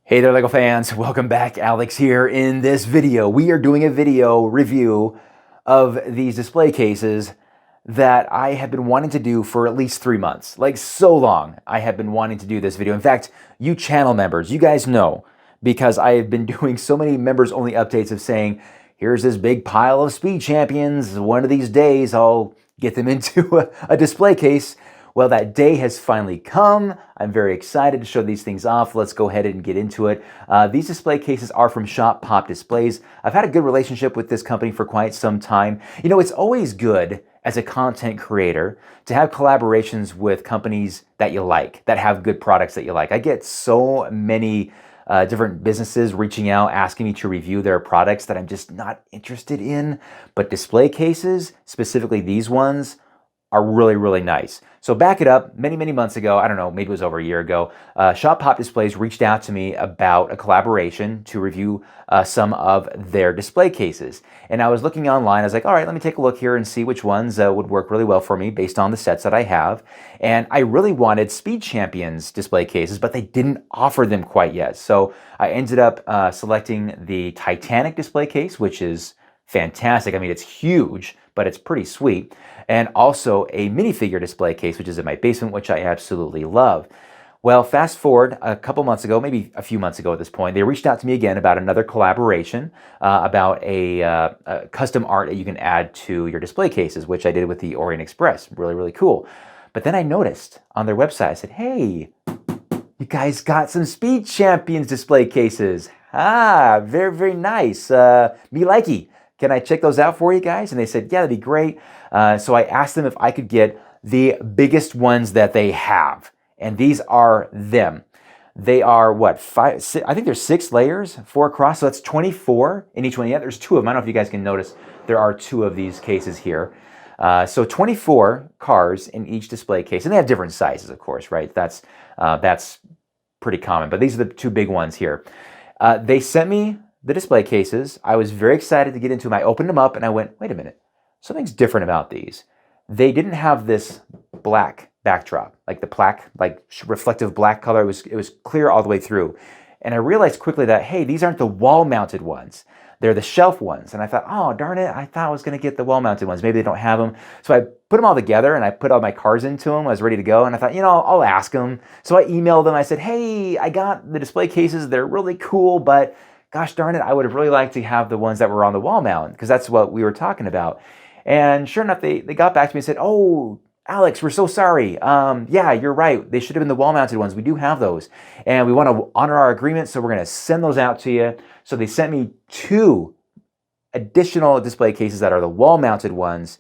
Hey there, LEGO fans. Welcome back. Alex here. In this video, we are doing a video review of these display cases that I have been wanting to do for at least 3 months. Like, so long I have been wanting to do this video. In fact, you channel members, you guys know, because I have been doing so many members-only updates of saying, here's this big pile of speed champions. One of these days, I'll get them into a display case. Well, that day has finally come. I'm very excited to show these things off. Let's go ahead and get into it. These display cases are from Shoppopdisplays. I've had a good relationship with this company for quite some time. You know, it's always good as a content creator to have collaborations with companies that you like, that have good products that you like. I get so many different businesses reaching out, asking me to review their products that I'm just not interested in. But display cases, specifically these ones, are really, really nice. So back it up, many, many months ago, I don't know, maybe it was over a year ago, Shoppopdisplays reached out to me about a collaboration to review some of their display cases. And I was looking online, I was like, all right, let me take a look here and see which ones would work really well for me based on the sets that I have. And I really wanted Speed Champions display cases, but they didn't offer them quite yet. So I ended up selecting the Titanic display case, which is fantastic. I mean, it's huge, but it's pretty sweet. And also a minifigure display case, which is in my basement, which I absolutely love. Well, fast forward a couple months ago, maybe a few months ago at this point, they reached out to me again about another collaboration, about a custom art that you can add to your display cases, which I did with the Orient Express. Really, really cool. But then I noticed on their website, I said, hey, you guys got some Speed Champions display cases. Ah, very, very nice. Me likey. Can I check those out for you guys? And they said, yeah, that'd be great. So I asked them if I could get the biggest ones that they have. And these are them. They are what, five, six, I think there's 6 layers, 4 across. So that's 24 in each one. Yeah, there's 2 of them. I don't know if you guys can notice, there are 2 of these cases here. So 24 cars in each display case. And they have different sizes, of course, right? That's pretty common. But these are the 2 big ones here. They sent me the display cases. I was very excited to get into them. I opened them up and I went, wait a minute, something's different about these. They didn't have this black backdrop, like the plaque, like reflective black color. It was clear all the way through. And I realized quickly that, hey, these aren't the wall-mounted ones. They're the shelf ones. And I thought, oh, darn it, I thought I was going to get the wall-mounted ones. Maybe they don't have them. So I put them all together and I put all my cars into them. I was ready to go. And I thought, you know, I'll ask them. So I emailed them. I said, hey, I got the display cases. They're really cool, but gosh darn it, I would have really liked to have the ones that were on the wall mount, because that's what we were talking about. And sure enough, they got back to me and said, oh, Alex, we're so sorry. Yeah, you're right. They should have been the wall-mounted ones. We do have those. And we want to honor our agreement, so we're going to send those out to you. So they sent me 2 additional display cases that are the wall-mounted ones.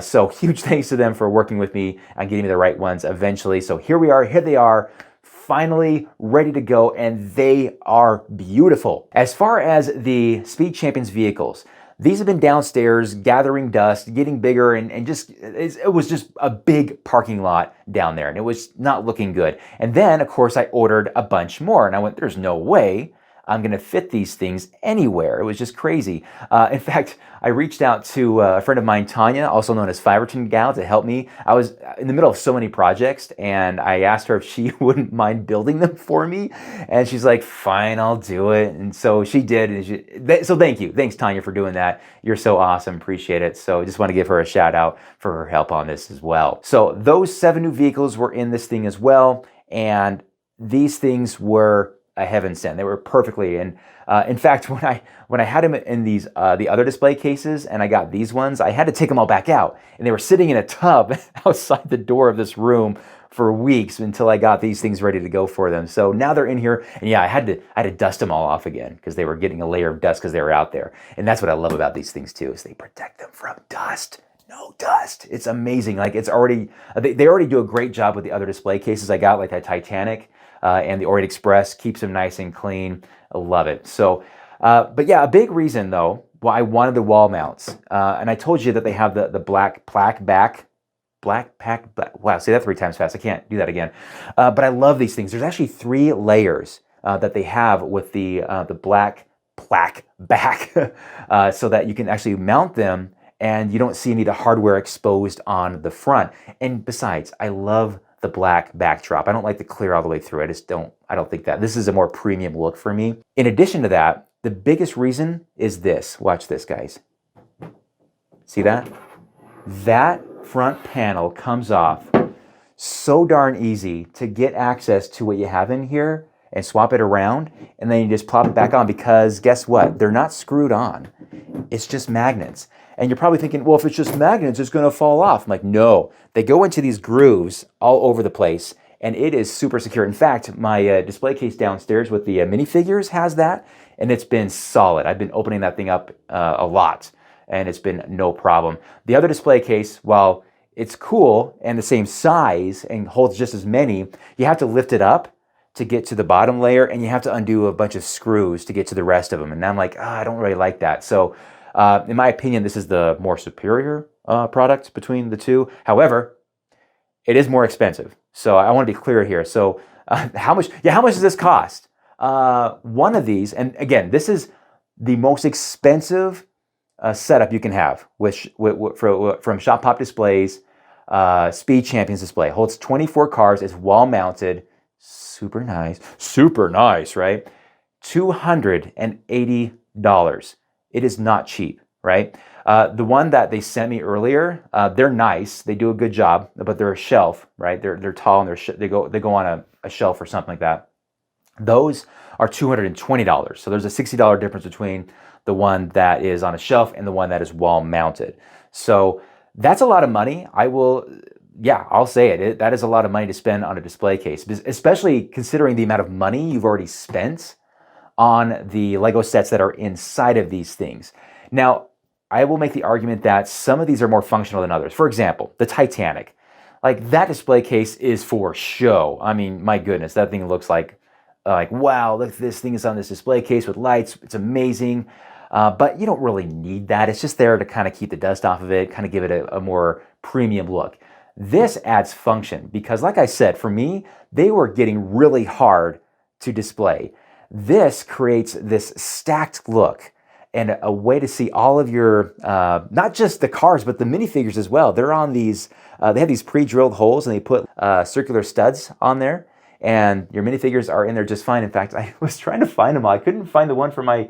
So huge thanks to them for working with me and getting me the right ones eventually. So here we are. Here they are. Finally ready to go, and they are beautiful. As far as the Speed Champions vehicles, these have been downstairs gathering dust, getting bigger, and just it was just a big parking lot down there, and it was not looking good. And then, of course, I ordered a bunch more, and I went, there's no way I'm going to fit these things anywhere. It was just crazy. In fact, I reached out to a friend of mine, Tanya, also known as Fiverton Gal, to help me. I was in the middle of so many projects, and I asked her if she wouldn't mind building them for me. And she's like, fine, I'll do it. And so she did. And so thank you. Thanks, Tanya, for doing that. You're so awesome. Appreciate it. So I just want to give her a shout out for her help on this as well. So those 7 new vehicles were in this thing as well. And these things were a heaven sent. They were perfectly. And in fact, when I had them in these the other display cases, and I got these ones, I had to take them all back out, and they were sitting in a tub outside the door of this room for weeks until I got these things ready to go for them. So now they're in here, and yeah, I had to dust them all off again because they were getting a layer of dust because they were out there. And that's what I love about these things too, is they protect them from dust. No dust. It's amazing. Like, it's already they already do a great job with the other display cases I got, like that Titanic. And the Orient Express keeps them nice and clean. I love it. So, but yeah, a big reason though why I wanted the wall mounts, and I told you that they have the black plaque back, wow, say that 3 times fast. I can't do that again. But I love these things. There's actually 3 layers that they have with the black plaque back, so that you can actually mount them and you don't see any of the hardware exposed on the front. And besides, I love the black backdrop. I don't like the clear all the way through. I don't think that. This is a more premium look for me. In addition to that, the biggest reason is this. Watch this, guys. See that? That front panel comes off so darn easy to get access to what you have in here and swap it around, and then you just plop it back on, because guess what? They're not screwed on. It's just magnets. And you're probably thinking, well, if it's just magnets, it's going to fall off. I'm like, no. They go into these grooves all over the place, and it is super secure. In fact, my display case downstairs with the minifigures has that, and it's been solid. I've been opening that thing up a lot, and it's been no problem. The other display case, while it's cool and the same size and holds just as many, you have to lift it up to get to the bottom layer, and you have to undo a bunch of screws to get to the rest of them. And I'm like, I don't really like that. So in my opinion, this is the more superior product between the two. However, it is more expensive. So I want to be clear here. So how much does this cost? One of these, and again, this is the most expensive setup you can have from Shoppopdisplays Speed Champions display. Holds 24 cars, is wall mounted. Super nice, right? $280. It is not cheap, right? The one that they sent me earlier, they're nice. They do a good job, but they're a shelf, right? They're tall, and they go on a shelf or something like that. Those are $220. So there's a $60 difference between the one that is on a shelf and the one that is wall mounted. So that's a lot of money. I'll say it. That is a lot of money to spend on a display case, especially considering the amount of money you've already spent on the Lego sets that are inside of these things. Now, I will make the argument that some of these are more functional than others. For example, the Titanic. Like, that display case is for show. I mean, my goodness, that thing looks like wow, look, this thing is on this display case with lights. It's amazing. But you don't really need that. It's just there to kind of keep the dust off of it, kind of give it a more premium look. This adds function because, like I said, for me, they were getting really hard to display. This creates this stacked look and a way to see all of your, not just the cars, but the minifigures as well. They're on these, they have these pre-drilled holes, and they put circular studs on there, and your minifigures are in there just fine. In fact, I was trying to find them all. I couldn't find the one for my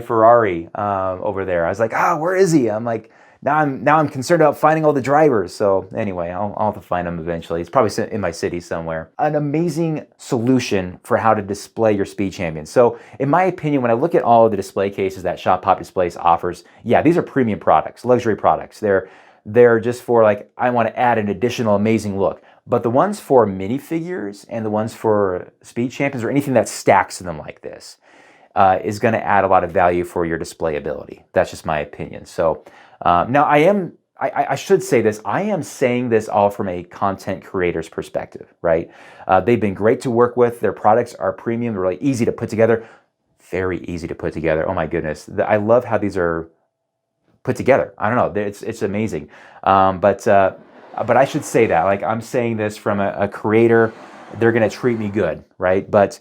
Ferrari over there. I was like, where is he? I'm like, now I'm concerned about finding all the drivers. So anyway, I'll have to find them eventually. It's probably in my city somewhere. An amazing solution for how to display your Speed Champions. So in my opinion, when I look at all of the display cases that Shoppopdisplays offers, these are premium products, luxury products. They're just for, like, I want to add an additional amazing look. But the ones for minifigures and the ones for Speed Champions, or anything that stacks them like this, is going to add a lot of value for your displayability. That's just my opinion. So now I should say this, I am saying this all from a content creator's perspective, right? They've been great to work with. Their products are premium. They're really easy to put together. Very easy to put together. Oh my goodness. I love how these are put together. I don't know. It's amazing. But I should say that, like, I'm saying this from a creator. They're going to treat me good, right? But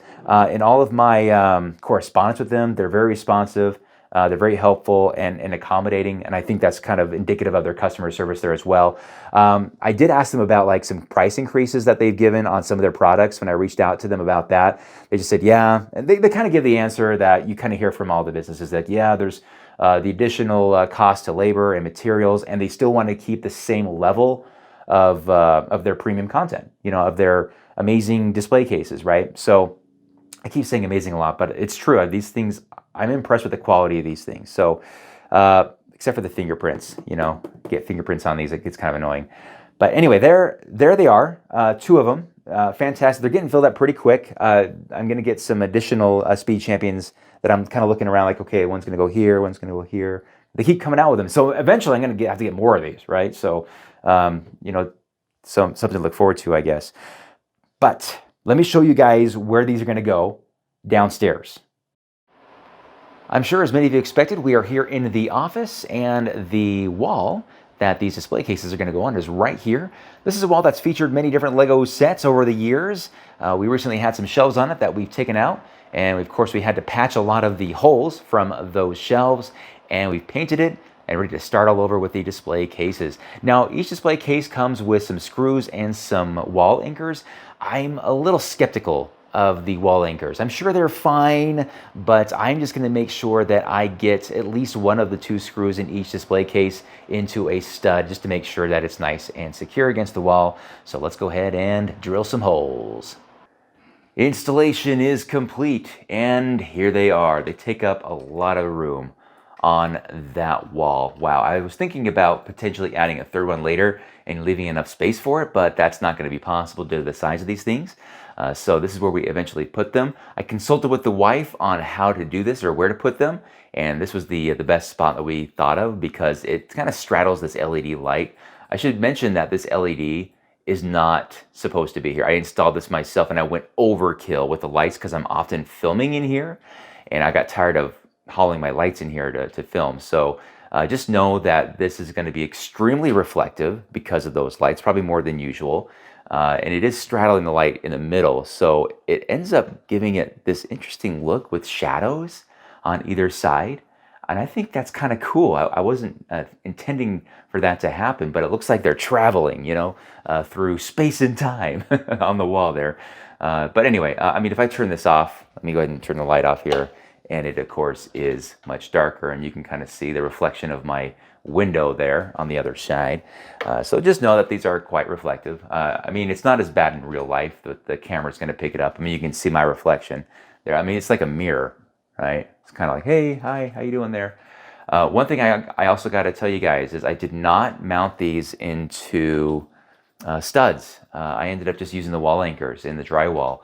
in all of my correspondence with them, they're very responsive. They're very helpful and accommodating, and I think that's kind of indicative of their customer service there as well. I did ask them about, like, some price increases that they've given on some of their products. When I reached out to them about that, they just said, yeah. And they kind of give the answer that you kind of hear from all the businesses, that, there's the additional cost to labor and materials, and they still want to keep the same level of their premium content, of their amazing display cases, right? So I keep saying amazing a lot, but it's true. These things, I'm impressed with the quality of these things. So, except for the fingerprints, get fingerprints on these, it gets kind of annoying. But anyway, there they are, two of them, fantastic. They're getting filled up pretty quick. I'm going to get some additional Speed Champions that I'm kind of looking around, like, okay, one's going to go here, one's going to go here. They keep coming out with them. So eventually I'm going to have to get more of these, right? So, something to look forward to, I guess. But let me show you guys where these are going to go downstairs. I'm sure, as many of you expected, we are here in the office, and the wall that these display cases are going to go on is right here. This is a wall that's featured many different Lego sets over the years. We recently had some shelves on it that we've taken out, and of course we had to patch a lot of the holes from those shelves, and we've painted it. and ready to start all over with the display cases. Now, each display case comes with some screws and some wall anchors. I'm a little skeptical of the wall anchors. I'm sure they're fine, but I'm just gonna make sure that I get at least one of the 2 screws in each display case into a stud just to make sure that it's nice and secure against the wall. So let's go ahead and drill some holes. Installation is complete, and here they are. They take up a lot of room on that wall. Wow, I was thinking about potentially adding a 3rd one later and leaving enough space for it, but that's not going to be possible due to the size of these things. So this is where we eventually put them. I consulted with the wife on how to do this or where to put them, and this was the best spot that we thought of because it kind of straddles this LED light. I should mention that this LED is not supposed to be here. I installed this myself and I went overkill with the lights because I'm often filming in here, and I got tired of hauling my lights in here to film. So just know that this is going to be extremely reflective because of those lights, probably more than usual. And it is straddling the light in the middle, so it ends up giving it this interesting look with shadows on either side. And I think that's kind of cool. I wasn't intending for that to happen, but it looks like they're traveling, you know, through space and time on the wall there. But anyway, I mean, if I turn this off, let me go ahead and turn the light off here. And it, of course, is much darker, and you can kind of see the reflection of my window there on the other side. So just know that these are quite reflective. I mean, it's not as bad in real life, but the camera's going to pick it up. I mean, you can see my reflection there. I mean, it's like a mirror, right? It's kind of like, hey, hi, how you doing there? One thing I also got to tell you guys is I did not mount these into studs. I ended up just using the wall anchors in the drywall.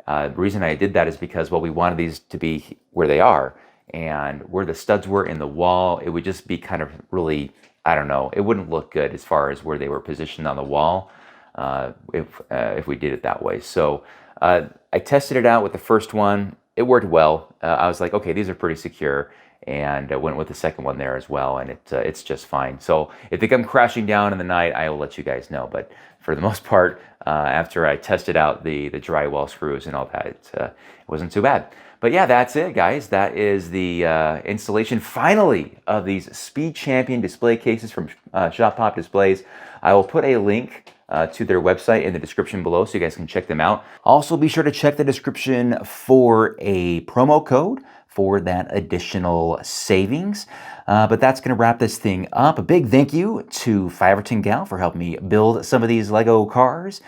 The reason I did that is because, well, we wanted these to be where they are, and where the studs were in the wall, it would just be kind of really, I don't know, it wouldn't look good as far as where they were positioned on the wall if we did it that way. So I tested it out with the first one. It worked well. I was like, okay, these are pretty secure, and I went with the second one there as well, and it's just fine. So if they come crashing down in the night, I will let you guys know. But for the most part, after I tested out the drywall screws and all that, it wasn't too bad. But yeah, that's it, guys. That is the installation, finally, of these Speed Champion display cases from Shoppopdisplays. I will put a link to their website in the description below so you guys can check them out. Also, be sure to check the description for a promo code for that additional savings. But that's going to wrap this thing up. A big thank you to Fiverton Gal for helping me build some of these Lego cars,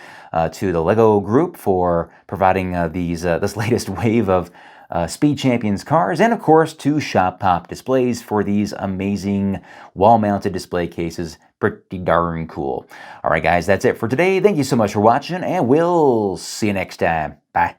to the Lego Group for providing this latest wave of Speed Champions cars, and of course to Shoppopdisplays for these amazing wall-mounted display cases. Pretty darn cool. All right, guys, that's it for today. Thank you so much for watching, and we'll see you next time. Bye.